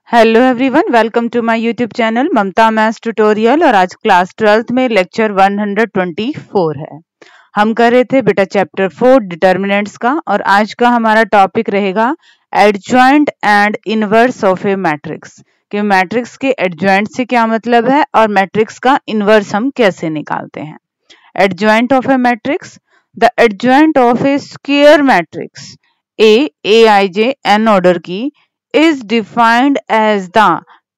Hello everyone, welcome to my YouTube channel Mamata maths tutorial. और आज class 12th में lecture 124 है। हम कर रहे थे बेटा चैप्टर 4 डिटर्मिनेंट्स का, और आज का हमारा टॉपिक रहेगा adjoint and inverse of A matrix. कि मैट्रिक्स के एडजॉइंट से क्या मतलब है और मैट्रिक्स का इनवर्स हम कैसे निकालते हैं। Adjoint of A matrix, the adjoint of A square matrix Aij n order की is defined as the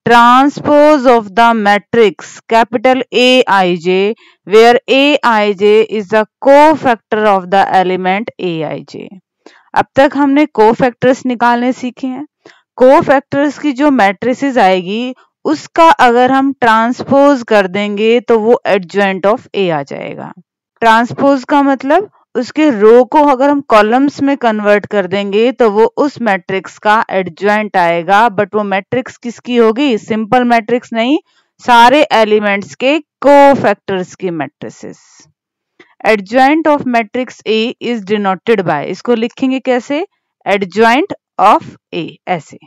transpose of the matrix capital Aij, where Aij is the cofactor of the element Aij। अब तक हमने cofactors निकालने सीखे हैं। Cofactors की जो matrices आएगी उसका अगर हम ट्रांसपोज कर देंगे तो वो एडजॉइंट ऑफ ए आ जाएगा। ट्रांसपोज का मतलब उसके रो को अगर हम कॉलम्स में कन्वर्ट कर देंगे तो वो उस मैट्रिक्स का एडजॉइंट आएगा। बट वो मैट्रिक्स किसकी होगी? सिंपल मैट्रिक्स नहीं, सारे एलिमेंट्स के कोफैक्टर्स की matrices. Adjoint of matrix A is denoted by, इसको लिखेंगे कैसे? एडजॉइंट ऑफ ए, ऐसे।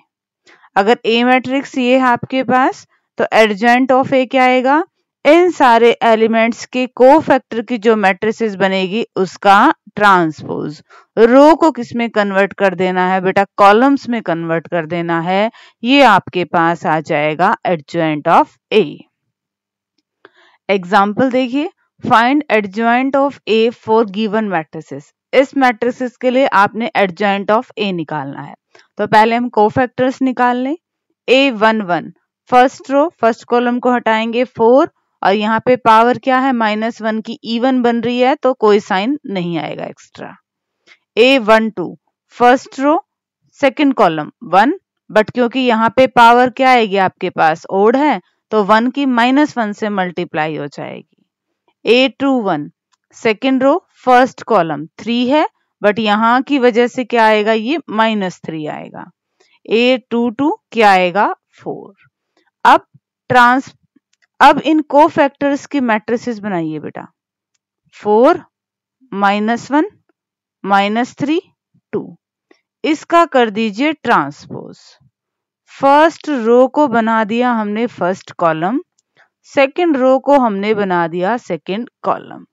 अगर ए मैट्रिक्स ये है आपके पास तो एडजॉइंट ऑफ ए क्या आएगा? इन सारे एलिमेंट्स के कोफैक्टर की जो मैट्रिसेस बनेगी उसका ट्रांसपोज। रो को किस में कन्वर्ट कर देना है बेटा? कॉलम्स में कन्वर्ट कर देना है। ये आपके पास आ जाएगा एडजॉइंट ऑफ ए। एग्जाम्पल देखिए, find adjoint of A for given matrices. इस मैट्रिसेस के लिए आपने एडजॉइंट ऑफ ए निकालना है। तो पहले हम कोफैक्टर्स निकाल लें। A11 first row, first column को हटाएंगे 4, और यहाँ पे पावर क्या है? -1 की इवन बन रही है तो कोई साइन नहीं आएगा extra. A12 first row, second column 1, but क्योंकि यहाँ पे पावर क्या आएगी आपके पास? ओड है तो 1 की -1 से मल्टीप्लाई हो जाएगी। A21 second row, first column 3 है, बट यहाँ की वजह से क्या आएगा? ये -3 आएगा। A22 क्या आएगा? 4। अब इन कोफैक्टर्स की मैट्रिसेस बनाइए बेटा। 4 -1 -3 2, इसका कर दीजिए ट्रांसपोज। फर्स्ट रो को बना दिया हमने फर्स्ट कॉलम, सेकंड रो को हमने बना दिया सेकंड कॉलम।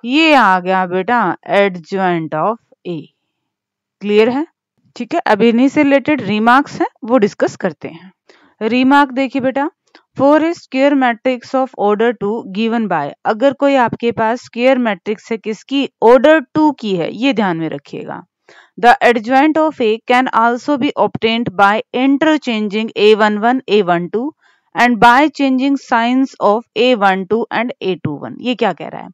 ये आ गया बेटा एडजॉइंट ऑफ ए। क्लियर है? ठीक है, अब इन्हीं से रिलेटेड रिमार्क्स हैं वो डिस्कस करते हैं। रिमार्क देखिए बेटा, for a square matrix of order 2 given by. अगर कोई आपके पास स्क्वायर मैट्रिक्स है किसकी? ऑर्डर 2 की है, ये ध्यान में रखिएगा। The adjoint of A can also be obtained by interchanging A11 A12 and by changing science of A12 and A21। ये क्या कह रहा है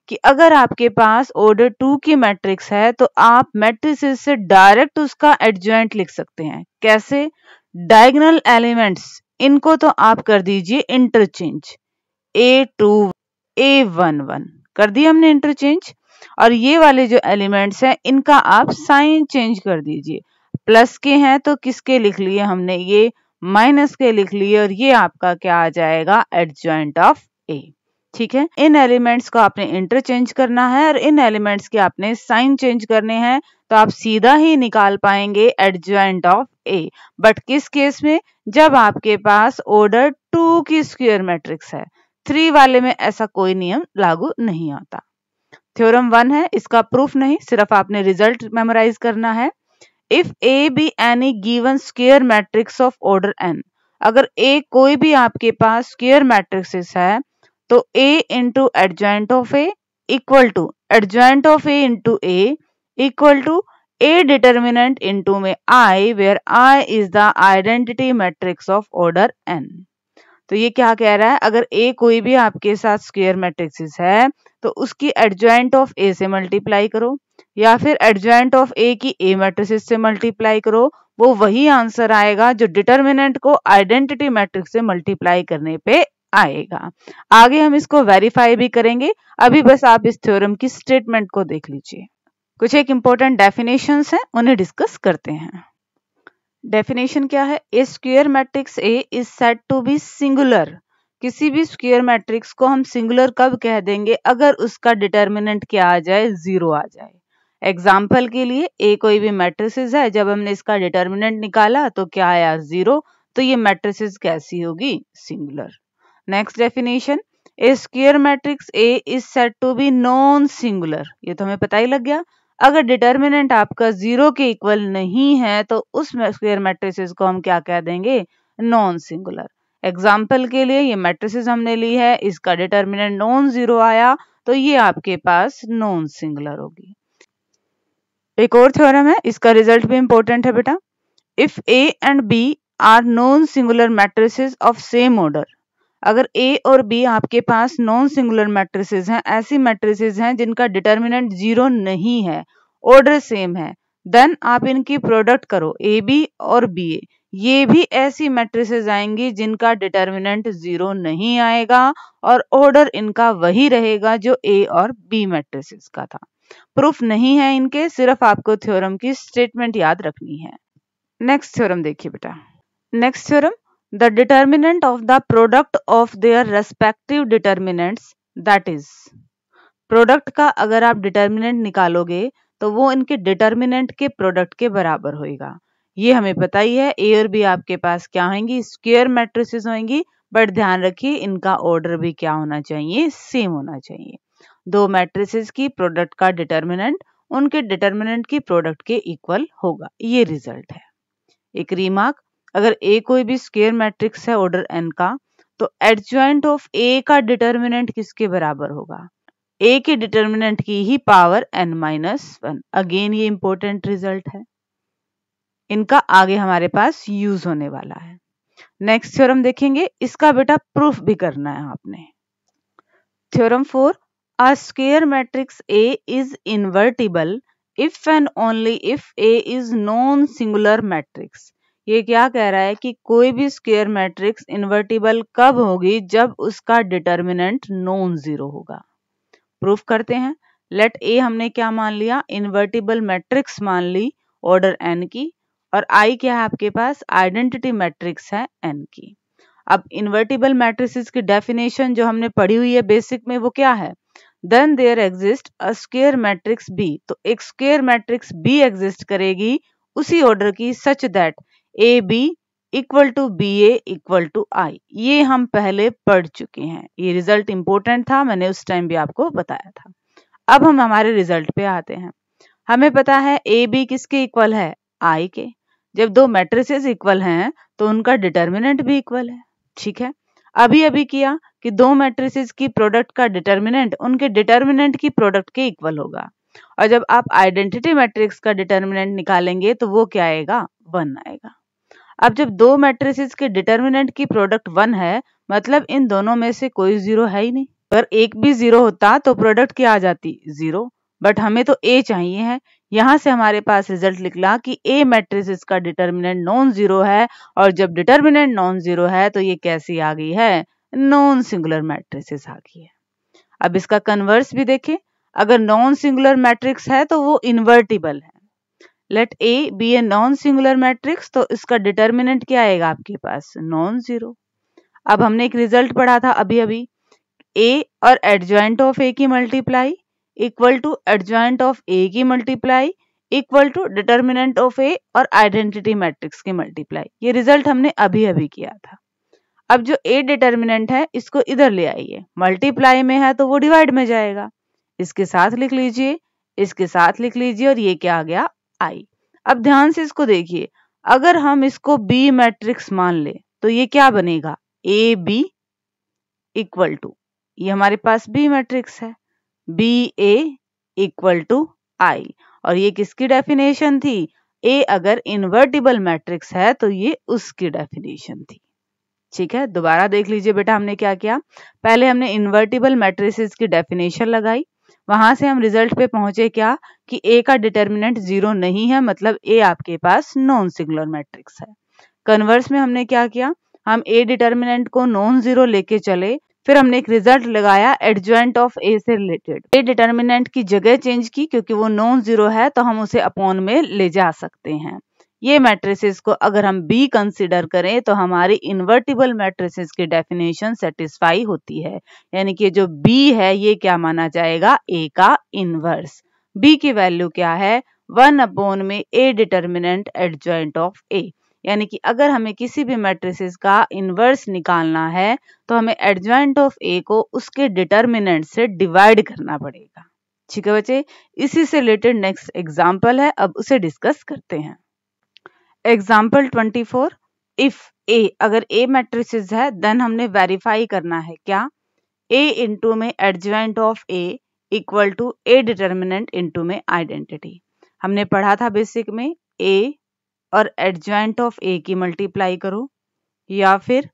कि अगर आपके पास ऑर्डर 2 की मैट्रिक्स है तो आप मैट्रिसेस से डायरेक्ट उसका एडजॉइंट लिख सकते हैं। कैसे? डायगोनल एलिमेंट्स इनको तो आप कर दीजिए इंटरचेंज। A2 A11 कर दिया हमने इंटरचेंज, और ये वाले जो एलिमेंट्स हैं इनका आप साइन चेंज कर दीजिए। प्लस के हैं तो किसके लिख लिए हमने? ये माइनस के लिख लिए, और ये आपका क्या आ जाएगा? एडजॉइंट ऑफ ए। ठीक है, इन एलिमेंट्स को आपने इंटरचेंज करना है और इन एलिमेंट्स के आपने साइन चेंज करने हैं, तो आप सीधा ही निकाल पाएंगे एडजॉइंट ऑफ ए। बट किस केस में? जब आपके पास ऑर्डर 2 की स्क्वायर मैट्रिक्स है। 3 वाले में ऐसा कोई नियम लागू नहीं होता। थ्योरम 1 है, इसका प्रूफ नहीं, सिर्फ आपने रिजल्ट मेमोराइज करना है। If A be any given square matrix of order n, अगर ए कोई भी आपके पास स्क्वायर मैट्रिक्स है तो a into adjoint of A equal to adjoint of A into A equal to A determinant into में I, where I is the identity matrix of order n। तो ये क्या कह रहा है? अगर A कोई भी आपके साथ स्क्वायर मैट्रिक्स है तो उसकी एडजॉइंट ऑफ A से मल्टीप्लाई करो, या फिर एडजॉइंट ऑफ A की A मैट्रिसेस से मल्टीप्लाई करो, वो वही आंसर आएगा जो डिटर्मिनेंट को आइडेंटिटी मैट्रिक्स से मल्टीप्लाई करने पे आएगा। आगे हम इसको वेरीफाई भी करेंगे, अभी बस आप इस थ्योरम की स्टेटमेंट को देख लीजिए। कुछ एक इंपॉर्टेंट डेफिनेशंस हैं, उन्हें डिस्कस करते हैं। डेफिनेशन क्या है? A square matrix A is said to be singular. किसी भी स्क्वायर मैट्रिक्स को हम सिंगुलर कब कह देंगे? अगर उसका डिटर्मिनेंट क्या आ जाए? 0 आ जाए। एग्जाम्पल के लिए ए कोई भी मैट्रिसेस है, जब हमने इसका डिटर्मिनेंट निकाला तो क्या आया? 0, तो ये मैट्रिसेस कैसी होगी? Singular. Next definition, a square matrix A is said to be non singular. ये तो हमें पता ही लग गया, अगर डिटर्मिनेंट आपका 0 के इक्वल नहीं है तो उस स्क्वायर मैट्रिसेस को हम क्या कह देंगे? Non singular. एग्जाम्पल के लिए ये मैट्रिसेस हमने ली है, इसका डिटर्मिनेंट नॉन जीरो आया तो ये आपके पास नॉन सिंगुलर होगी। एक और थ्योरम है, इसका रिजल्ट भी इंपॉर्टेंट है बेटा। If A and B are non singular matrices of same order, अगर ए और बी आपके पास नॉन सिंगुलर मैट्रिसेस हैं, ऐसी मैट्रिसेस हैं जिनका डिटर्मिनेंट 0 नहीं है, ऑर्डर सेम है, देन आप इनकी प्रोडक्ट करो ए बी और बी ए, ये भी ऐसी मैट्रिसेस आएंगी जिनका डिटर्मिनेंट 0 नहीं आएगा और ऑर्डर इनका वही रहेगा जो ए और बी मैट्रिसेस का था। प्रूफ नहीं है इनके, सिर्फ आपको थ्योरम की स्टेटमेंट याद रखनी है। नेक्स्ट थ्योरम देखिए बेटा। Next theorem, the determinant of the product of their respective determinants, that is, product का अगर आप डिटर्मिनेंट निकालोगे तो वो इनके डिटर्मिनेंट के प्रोडक्ट के बराबर होएगा। ये हमें पता ही है, ए और बी आपके पास क्या होंगी? स्क्वायर मैट्रिसेस होंगी, बट ध्यान रखिए इनका ऑर्डर भी क्या होना चाहिए? सेम होना चाहिए। दो मैट्रिसेस की प्रोडक्ट का डिटर्मिनेंट उनके डिटर्मिनेंट की प्रोडक्ट के इक्वल होगा, ये रिजल्ट है। एक रिमार्क, अगर ए कोई भी स्क्वायर मैट्रिक्स है ऑर्डर n का, तो एडजॉइंट ऑफ ए का डिटर्मिनेंट किसके बराबर होगा? ए के डिटर्मिनेंट की ही पावर n-1। अगेन ये इंपॉर्टेंट रिजल्ट है, इनका आगे हमारे पास यूज होने वाला है। नेक्स्ट थ्योरम देखेंगे, इसका बेटा प्रूफ भी करना है आपने। Theorem 4, a square matrix A is invertible if and only if A is non singular matrix. ये क्या कह रहा है कि कोई भी स्क्वायर मैट्रिक्स इन्वर्टिबल कब होगी? जब उसका डिटर्मिनेंट नॉन जीरो होगा। प्रूफ करते हैं। लेट ए हमने क्या मान लिया? इन्वर्टिबल मैट्रिक्स मान ली ऑर्डर n की, और आई क्या है आपके पास? आइडेंटिटी मैट्रिक्स है n की। अब इन्वर्टिबल मैट्रिसेस की डेफिनेशन जो हमने पढ़ी हुई है बेसिक में, वो क्या है? Then there exist a square matrix B, तो एक स्क्वायर मैट्रिक्स बी एग्जिस्ट करेगी उसी ऑर्डर की, such that A B equal to B A equal to I. ये हम पहले पढ़ चुके हैं, ये रिजल्ट इंपॉर्टेंट था, मैंने उस टाइम भी आपको बताया था। अब हम हमारे रिजल्ट पे आते हैं। हमें पता है ए बी किसके इक्वल है? आई के। जब दो मैट्रिसेस इक्वल हैं तो उनका डिटर्मिनेंट भी इक्वल है, ठीक है। अभी अभी किया कि दो मैट्रिसेस की प्रोडक्ट का डिटर्मिनेंट उनके डिटर्मिनेंट की प्रोडक्ट के इक्वल होगा, और जब आप आइडेंटिटी मैट्रिक्स का डिटर्मिनेंट निकालेंगे तो वो क्या आएगा? 1 आएगा। अब जब दो मैट्रिसेस के डिटर्मिनेंट की प्रोडक्ट 1 है, मतलब इन दोनों में से कोई जीरो है ही नहीं। अगर एक भी जीरो होता तो प्रोडक्ट क्या आ जाती? 0। बट हमें तो ए चाहिए है, यहाँ से हमारे पास रिजल्ट निकला कि ए मैट्रिसेस का डिटर्मिनेंट नॉन जीरो है, और जब डिटर्मिनेंट नॉन जीरो है तो ये कैसी आ गई है? नॉन सिंगुलर मैट्रिसेस आ गई है। अब इसका कन्वर्स भी देखें, अगर नॉन सिंगुलर मैट्रिक्स है तो वो इन्वर्टिबल है। Let A be a non singular matrix, तो इसका डिटर्मिनेंट क्या आएगा आपके पास? Non zero. अब हमने एक रिजल्ट पढ़ा था अभी अभी, ए और एडजॉइंट ऑफ ए की multiply equal to adjoint of A की multiply equal to determinant of A और आइडेंटिटी मैट्रिक्स की मल्टीप्लाई। ये रिजल्ट हमने अभी अभी किया था। अब जो ए डिटर्मिनेंट है इसको इधर ले आइए, मल्टीप्लाई में है तो वो डिवाइड में जाएगा, इसके साथ लिख लीजिए, इसके साथ लिख लीजिए, और ये क्या आ गया? आई। अब ध्यान से इसको देखिए, अगर हम इसको बी मैट्रिक्स मान ले तो ये क्या बनेगा? ए बी इक्वल टू, ये हमारे पास बी मैट्रिक्स है, बी ए इक्वल टू आई, और ये किसकी डेफिनेशन थी? ए अगर इन्वर्टिबल मैट्रिक्स है तो ये उसकी डेफिनेशन थी, ठीक है। दोबारा देख लीजिए बेटा, हमने क्या किया? पहले हमने इन्वर्टिबल मैट्रिसेस की डेफिनेशन लगाई, वहां से हम रिजल्ट पे पहुंचे क्या? कि ए का डिटर्मिनेंट 0 नहीं है, मतलब ए आपके पास नॉन सिंगुलर मैट्रिक्स है। कन्वर्स में हमने क्या किया? हम ए डिटर्मिनेंट को नॉन जीरो लेके चले, फिर हमने एक रिजल्ट लगाया एडजॉइंट ऑफ ए से रिलेटेड। ए डिटर्मिनेंट की जगह चेंज की, क्योंकि वो नॉन जीरो है तो हम उसे अपॉन में ले जा सकते हैं। ये मैट्रिसेस को अगर हम बी कंसीडर करें तो हमारी इन्वर्टिबल मैट्रिसेस की डेफिनेशन सेटिस्फाई होती है, यानी कि जो बी है ये क्या माना जाएगा? ए का इनवर्स। बी की वैल्यू क्या है? 1 अपॉन में ए डिटर्मिनेंट एडजॉइंट ऑफ ए। यानी कि अगर हमें किसी भी मैट्रिसेस का इनवर्स निकालना है तो हमें एडजॉइंट ऑफ ए को उसके डिटर्मिनेंट से डिवाइड करना पड़ेगा। ठीक है बच्चे, इसी से रिलेटेड नेक्स्ट एग्जाम्पल है, अब उसे डिस्कस करते हैं। एग्जाम्पल 24, इफ ए, अगर ए मैट्रिसेस है देन हमने वेरीफाई करना है क्या, ए इंटू में adjoint of A equal to A determinant into में आइडेंटिटी। हमने पढ़ा था बेसिक में ए और एडजॉइंट ऑफ ए की मल्टीप्लाई करो या फिर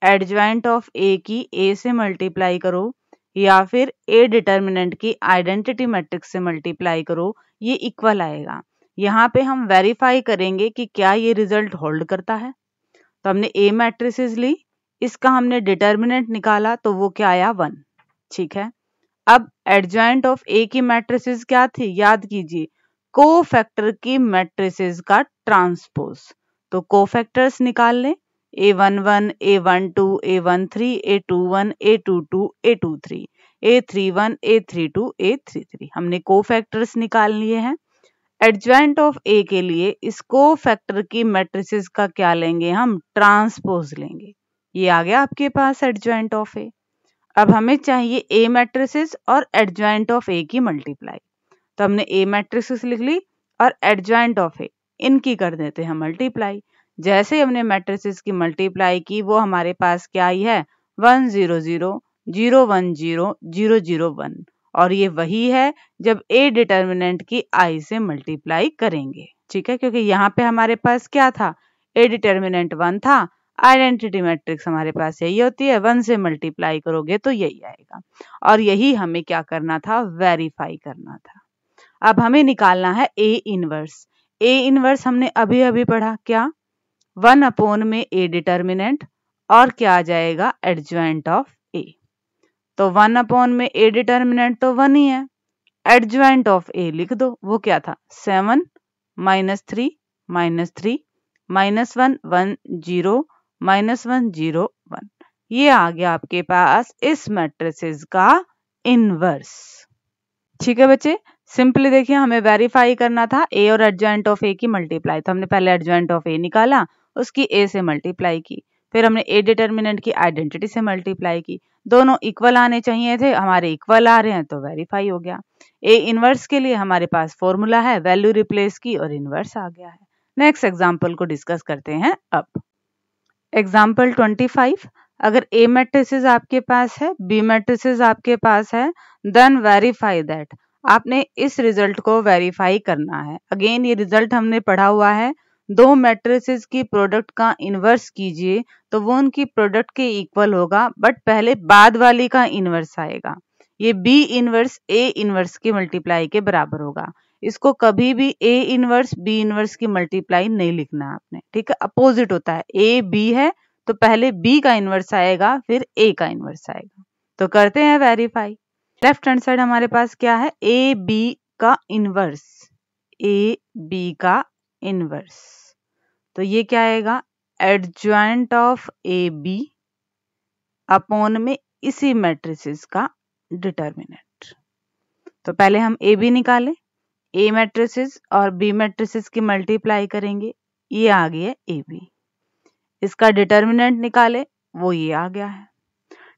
एडजॉइंट ऑफ ए की ए से मल्टीप्लाई करो या फिर ए डिटर्मिनेंट की आइडेंटिटी मैट्रिक्स से मल्टीप्लाई करो, ये इक्वल आएगा। यहाँ पे हम वेरीफाई करेंगे कि क्या ये रिजल्ट होल्ड करता है। तो हमने ए मैट्रिसेस ली, इसका हमने डिटर्मिनेंट निकाला तो वो क्या आया 1। ठीक है, अब एडजॉइंट ऑफ ए की मैट्रिसेस क्या थी, याद कीजिए कोफैक्टर की मैट्रिसेस का ट्रांसपोज। तो कोफैक्टर्स निकाल लें, A11, A12, A13, A21, A22, A23, A31, A32, A33। हमने कोफैक्टर्स निकाल लिए हैं। एडजॉइंट ऑफ ए के लिए इस कोफैक्टर की मैट्रिसेस का क्या लेंगे, हम ट्रांसपोज लेंगे। ये आ गया आपके पास एडजॉइंट ऑफ ए। अब हमें चाहिए ए मैट्रिसेस और एडजॉइंट ऑफ ए की मल्टीप्लाई। तो हमने ए मैट्रिसेस लिख ली और एडजॉइंट ऑफ ए इनकी कर देते हैं मल्टीप्लाई। जैसे हमने मैट्रिसेस की मल्टीप्लाई की वो हमारे पास क्या आई है 1 0 0 0 1 0 0 0 1, और ये वही है जब ए डिटर्मिनेंट की आई से मल्टीप्लाई करेंगे। ठीक है, क्योंकि यहाँ पे हमारे पास क्या था, ए डिटर्मिनेंट 1 था, आइडेंटिटी मैट्रिक्स हमारे पास यही होती है, 1 से मल्टीप्लाई करोगे तो यही आएगा। और यही हमें क्या करना था, वेरीफाई करना था। अब हमें निकालना है ए इनवर्स। ए इनवर्स हमने अभी अभी पढ़ा क्या, 1 अपॉन में ए डिटर्मिनेंट और क्या आ जाएगा एडजॉइंट ऑफ ए। तो 1 अपॉन में ए डिटर्मिनेंट तो 1 ही है, एडजॉइंट ऑफ ए लिख दो, वो क्या था 7 -3 -3 -1 1 0 -1 0 1। ये आ गया आपके पास इस मैट्रिसेस का इनवर्स। ठीक है बच्चे, सिंपली देखिए हमें वेरीफाई करना था ए और एडजॉइंट ऑफ ए की मल्टीप्लाई। तो हमने पहले एडजॉइंट ऑफ ए निकाला, उसकी ए से मल्टीप्लाई की, फिर हमने ए डिटर्मिनेंट की आइडेंटिटी से मल्टीप्लाई की। दोनों इक्वल आने चाहिए थे, हमारे इक्वल आ रहे हैं तो वेरीफाई हो गया। ए इनवर्स के लिए हमारे पास फॉर्मूला है, वैल्यू रिप्लेस की और इनवर्स आ गया है। नेक्स्ट एग्जाम्पल को डिस्कस करते हैं। अब एग्जाम्पल 25, अगर ए मैट्रिसेस आपके पास है, बी मैट्रिसेस आपके पास है, देन वेरीफाई दैट। आपने इस रिजल्ट को वेरीफाई करना है। अगेन ये रिजल्ट हमने पढ़ा हुआ है, दो मैट्रिसेस की प्रोडक्ट का इनवर्स कीजिए तो वो उनकी प्रोडक्ट के इक्वल होगा, बट पहले बाद वाली का इनवर्स आएगा। ये बी इनवर्स ए इनवर्स की मल्टीप्लाई के बराबर होगा। इसको कभी भी ए इनवर्स बी इनवर्स की मल्टीप्लाई नहीं लिखना आपने, ठीक है, अपोजिट होता है। ए बी है तो पहले बी का इनवर्स आएगा फिर ए का इनवर्स आएगा। तो करते हैं वेरीफाई। लेफ्ट हैंड साइड हमारे पास क्या है, ए बी का इनवर्स, ए बी का इनवर्स। तो ये क्या आएगा, adjoint of A B upon में इसी मैट्रिसेस का डिटर्मिनेंट। तो पहले हम ए बी निकालें, ए मैट्रिसेस और बी मैट्रिसेस की मल्टीप्लाई करेंगे, ये आ गई है ए बी। इसका डिटर्मिनेंट निकाले, वो ये आ गया है।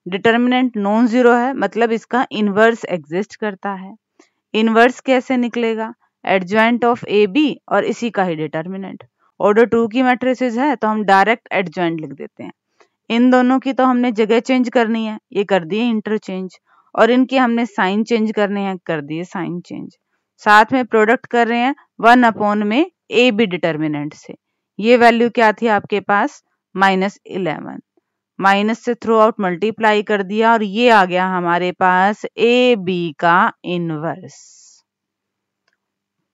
डिटर्मिनेंट नॉन जीरो है, मतलब इसका इनवर्स एग्जिस्ट करता है। इनवर्स कैसे निकलेगा, एडजॉइंट ऑफ ए बी और इसी का ही डिटर्मिनेंट। ऑर्डर 2 की मैट्रिसेस है तो हम डायरेक्ट एडजॉइंट लिख देते हैं। इन दोनों की तो हमने जगह चेंज करनी है, ये कर दिए इंटरचेंज, और इनके हमने साइन चेंज करने हैं, कर दिए साइन चेंज। साथ में प्रोडक्ट कर रहे हैं 1 अपॉन में ए बी डिटर्मिनेंट से। ये वैल्यू क्या थी आपके पास -11, माइनस से थ्रू आउट मल्टीप्लाई कर दिया और ये आ गया हमारे पास ए बी का इनवर्स।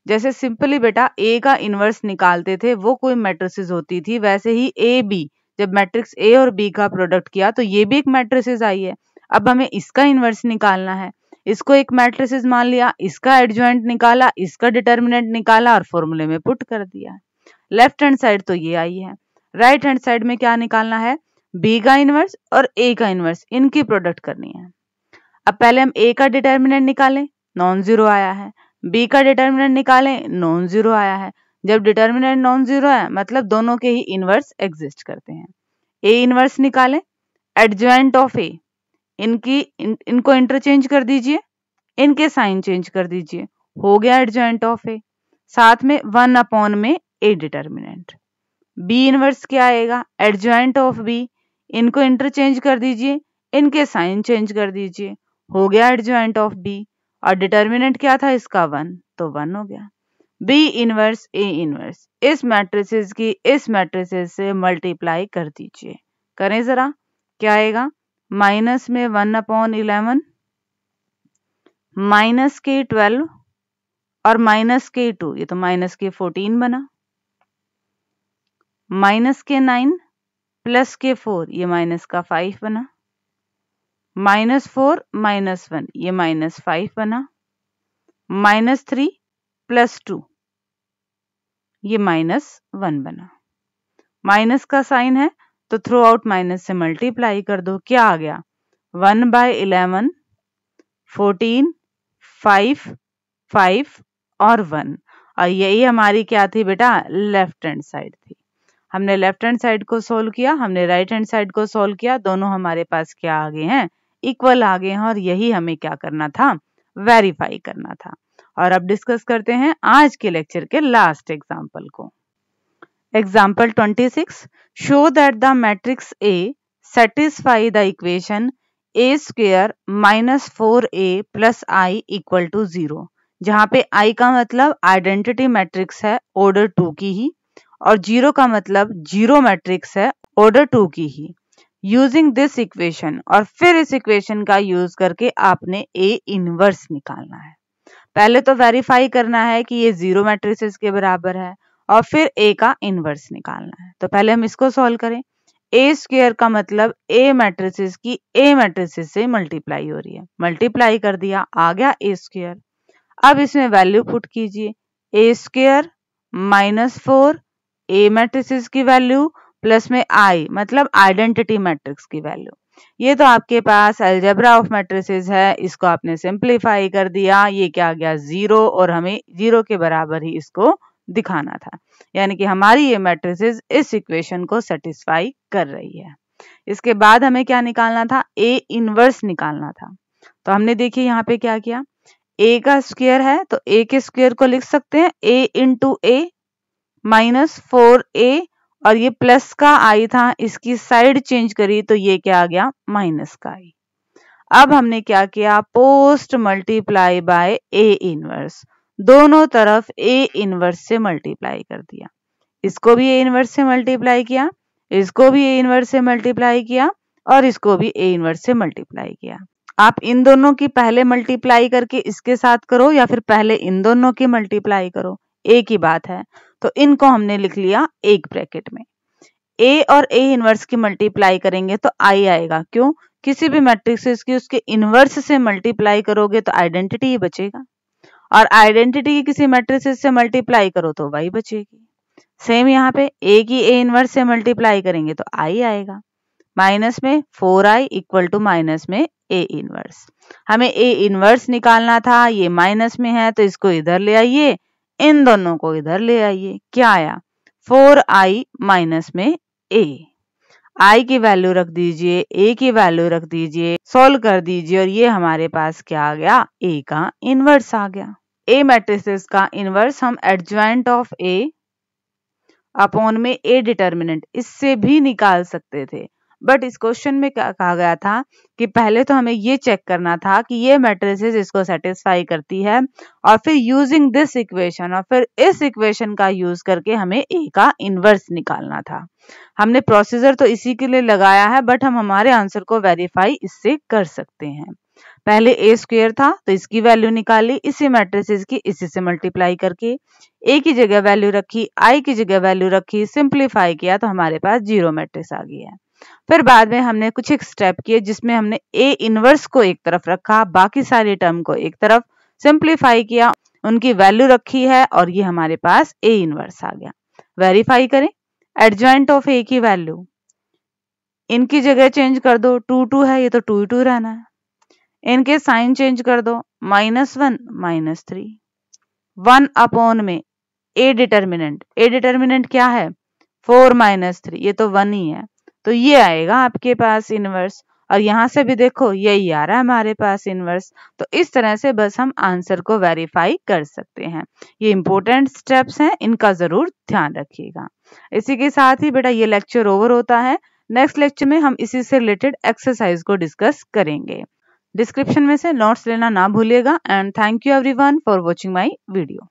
जैसे सिंपली बेटा ए का इनवर्स निकालते थे वो कोई मैट्रिसेस होती थी, वैसे ही ए बी जब मैट्रिक्स ए और बी का प्रोडक्ट किया तो ये भी एक मैट्रिसेस आई है। अब हमें इसका इनवर्स निकालना है, इसको एक मैट्रिसेस मान लिया, इसका एडजॉइंट निकाला, इसका डिटर्मिनेंट निकाला और फॉर्मूले में पुट कर दिया। लेफ्ट हैंड साइड तो ये आई है, राइट हैंड साइड में क्या निकालना है, बी का इनवर्स और ए का इनवर्स, इनकी प्रोडक्ट करनी है। अब पहले हम ए का डिटर्मिनेंट निकालें, नॉन जीरो आया है, बी का डिटर्मिनेंट निकालें, नॉन जीरो आया है। जब डिटर्मिनेंट नॉन जीरो है मतलब दोनों के ही इनवर्स एग्जिस्ट करते हैं। ए इनवर्स निकालें, एडजॉइंट ऑफ ए, इनको इंटरचेंज कर दीजिए, इनके साइन चेंज कर दीजिए, हो गया एडजॉइंट ऑफ ए, साथ में 1 अपॉन में ए डिटर्मिनेंट। बी इनवर्स क्या आएगा, एडजॉइंट ऑफ बी, इनको इंटरचेंज कर दीजिए, इनके साइन चेंज कर दीजिए, हो गया एडजॉइंट ऑफ बी, और डिटर्मिनेंट क्या था इसका 1, तो 1 हो गया। बी इनवर्स ए इनवर्स इस मैट्रिसेस की इस मैट्रिसेस से मल्टीप्लाई कर दीजिए, करें जरा, क्या आएगा, माइनस में 1 अपॉन 11, माइनस के 12 और माइनस के 2, ये तो माइनस के 14 बना, माइनस के 9 प्लस के 4, ये माइनस का 5 बना, माइनस 4 माइनस 1, ये माइनस 5 बना, माइनस 3 प्लस 2, ये माइनस 1 बना। माइनस का साइन है तो थ्रू आउट माइनस से मल्टीप्लाई कर दो, क्या आ गया, 1/11, 14, 5, 5 और 1, और यही हमारी क्या थी बेटा, लेफ्ट हैंड साइड थी। हमने लेफ्ट हैंड साइड को सोल्व किया, हमने राइट हैंड साइड को सोल्व किया, दोनों हमारे पास क्या आ गए हैं, इक्वल आ गए हैं, और यही हमें क्या करना था, वेरीफाई करना था। और अब डिस्कस करते हैं आज के लेक्चर के लास्ट एग्जाम्पल को। Example 26, show that the matrix A satisfy the equation A square minus 4a plus I equal to 0, जहां पे आई का मतलब आइडेंटिटी मैट्रिक्स है ऑर्डर 2 की ही, और 0 का मतलब जीरो मैट्रिक्स है ऑर्डर 2 की ही। यूजिंग दिस इक्वेशन, और फिर इस इक्वेशन का यूज करके आपने ए इनवर्स निकालना है। पहले तो वेरीफाई करना है कि ये जीरो मैट्रिसेस के बराबर है, और फिर ए का इनवर्स निकालना है। तो पहले हम इसको सॉल्व करें। ए स्क्वायर का मतलब ए मैट्रिसेस की ए मैट्रिसेस से मल्टीप्लाई हो रही है, मल्टीप्लाई कर दिया, आ गया ए स्क्वायर। अब इसमें वैल्यू पुट कीजिए, ए स्क्वायर माइनस 4 ए मैट्रिसेस की वैल्यू प्लस में आई मतलब आइडेंटिटी मैट्रिक्स की वैल्यू। ये तो आपके पास अलजेब्रा ऑफ मैट्रिसेस है, इसको आपने सिंप्लीफाई कर दिया, ये क्या आ गया, 0, और हमें 0 के बराबर ही इसको दिखाना था, यानी कि हमारी ये मैट्रिसेस इस इक्वेशन को सेटिस्फाई कर रही है। इसके बाद हमें क्या निकालना था, ए इनवर्स निकालना था। तो हमने देखिए यहाँ पे क्या किया, ए का स्क्वायर है तो ए के स्क्वायर को लिख सकते हैं ए इंटू ए माइनस 4a, और ये प्लस का आई था, इसकी साइड चेंज करी तो ये क्या आ गया, माइनस का आई। अब हमने क्या किया, post multiply by A inverse, दोनों तरफ ए इनवर्स से मल्टीप्लाई कर दिया, इसको भी ए इनवर्स से मल्टीप्लाई किया, इसको भी ए इनवर्स से मल्टीप्लाई किया, और इसको भी ए इनवर्स से मल्टीप्लाई किया। आप इन दोनों की पहले मल्टीप्लाई करके इसके साथ करो, या फिर पहले इन दोनों की मल्टीप्लाई करो, एक ही बात है। तो इनको हमने लिख लिया एक ब्रैकेट में। ए और ए इनवर्स की मल्टीप्लाई करेंगे तो आई आएगा, क्यों, किसी भी मैट्रिक्स की उसके इनवर्स से मल्टीप्लाई करोगे तो आइडेंटिटी ही बचेगा, और आइडेंटिटी की किसी मैट्रिक्स से मल्टीप्लाई करो तो वाई बचेगी। सेम यहाँ पे ए की ए इनवर्स से मल्टीप्लाई करेंगे तो आई आएगा, माइनस में 4i इक्वल टू माइनस में ए इनवर्स। हमें ए इनवर्स निकालना था, ये माइनस में है तो इसको इधर ले आइए, इन दोनों को इधर ले आइए, क्या आया, 4i माइनस में ए। आई की वैल्यू रख दीजिए, ए की वैल्यू रख दीजिए, सोल्व कर दीजिए, और ये हमारे पास क्या आ गया, ए का इनवर्स आ गया। ए मैट्रिसेस का इनवर्स हम एडजॉइंट ऑफ ए अपॉन में ए डिटर्मिनेंट इससे भी निकाल सकते थे, बट इस क्वेश्चन में क्या कहा गया था कि पहले तो हमें ये चेक करना था कि ये मैट्रिसेस इसको सेटिस्फाई करती है, और फिर यूजिंग दिस इक्वेशन, और फिर इस इक्वेशन का यूज करके हमें ए का इनवर्स निकालना था। हमने प्रोसीजर तो इसी के लिए लगाया है, बट हम हमारे आंसर को वेरीफाई इससे कर सकते हैं। पहले ए स्क्वायर था तो इसकी वैल्यू निकाली, इसी मैट्रिसेस की इसी से मल्टीप्लाई करके, ए की जगह वैल्यू रखी, आई की जगह वैल्यू रखी, सिंप्लीफाई किया तो हमारे पास जीरो मैट्रिक्स आ गई है। फिर बाद में हमने कुछ एक स्टेप किए जिसमें हमने ए इनवर्स को एक तरफ रखा, बाकी सारी टर्म को एक तरफ, सिंप्लीफाई किया, उनकी वैल्यू रखी है, और ये हमारे पास ए इनवर्स आ गया। वेरीफाई करें, एडजॉइंट ऑफ ए की वैल्यू, इनकी जगह चेंज कर दो, 2 2 है ये तो 2 2 रहना है, इनके साइन चेंज कर दो, -1 -3, 1 अपॉन में ए डिटर्मिनेंट क्या है 4 - 3, ये तो 1 ही है, तो ये आएगा आपके पास इनवर्स। और यहां से भी देखो यही आ रहा है हमारे पास इनवर्स। तो इस तरह से बस हम आंसर को वेरीफाई कर सकते हैं। ये इंपॉर्टेंट स्टेप्स हैं, इनका जरूर ध्यान रखिएगा। इसी के साथ ही बेटा ये लेक्चर ओवर होता है। नेक्स्ट लेक्चर में हम इसी से रिलेटेड एक्सरसाइज को डिस्कस करेंगे। डिस्क्रिप्शन में से नोट्स लेना ना भूलिएगा। And thank you everyone for watching my video.